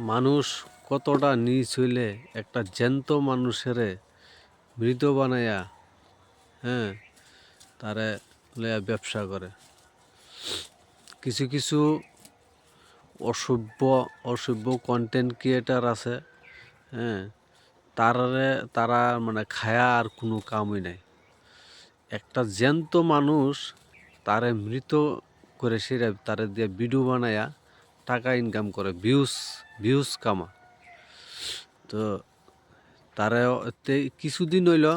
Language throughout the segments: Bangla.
মানুষ কতটা নিচ হইলে একটা জ্যান্ত মানুষেরে মৃত বানাইয়া তারে লইয়া ব্যবসা করে। কিছু কিছু অসভ্য কন্টেন্ট ক্রিয়েটার আছে, তারা মানে খায়া আর কোনো কামই নাই। একটা জ্যান্ত মানুষ তারে মৃত করে সেরা তারে দিয়ে ভিডিও বানায়া টাকা ইনকাম করে, ভিউজ কামা। তো তারা কিছুদিন হইল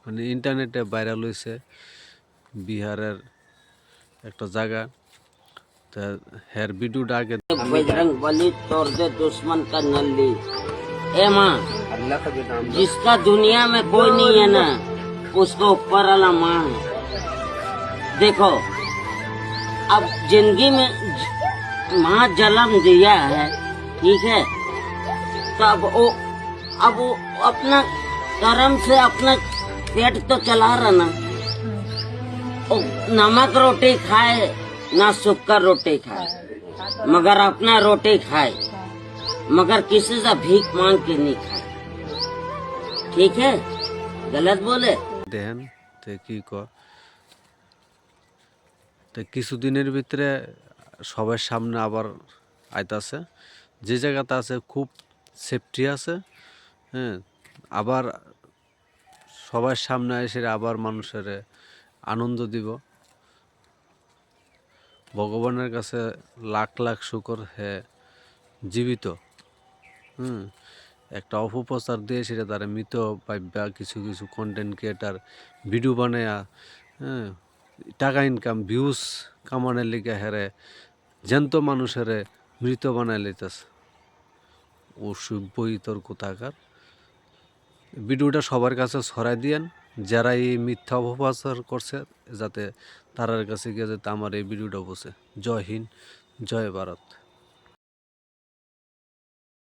মানে ইন্টারনেটে ভাইরাল হয়েছে বিহারের একটা জায়গা। তা হের ভিডিওটা আগে बजरंग बली तोड़ दे दुश्मन का नल्ली। ए माँ, जिसका दुनिया में कोई नहीं है ना, उसको ऊपर वाला माँ है। देखो, अब जिंदगी में माँ जन्म दिया है, ठीक है, तो अब वो अपना कर्म से अपना पेट तो चला रहा ना। वो नमक रोटी खाए ना सूखा रोटी खाए, मगर अपना रोटी खाए, मगर किसी से भीख मांग के नहीं खाए। ठीक है, गलत बोले দেখেন তে কি তো কিছুদিনের ভিতরে সবার সামনে আবার আইতাছে। যে জায়গাতে আছে খুব সেফটি আছে, আবার সবার সামনে এসে আবার মানুষের আনন্দ দিব। ভগবানের কাছে লাখ লাখ শুকর হে জীবিত। একটা অপপ্রচার দিয়ে সেটা তারা মৃত পাইবা কিছু কিছু কন্টেন্ট ক্রিয়েটার ভিডিও বানায়া টাকা ইনকাম ভিউজ কামানের লিগে হেরে জ্যান্ত মানুষের মৃত বানায় লইতেছে। অসভ্য ইতর কোথাকার। ভিডিওটা সবার কাছে ছড়াই দিয়েন, যারা এই মিথ্যা অপপ্রচার করছে যাতে তারার কাছে গিয়ে যাতে আমার এই ভিডিওটা বসে। জয় হিন্দ, জয় ভারত।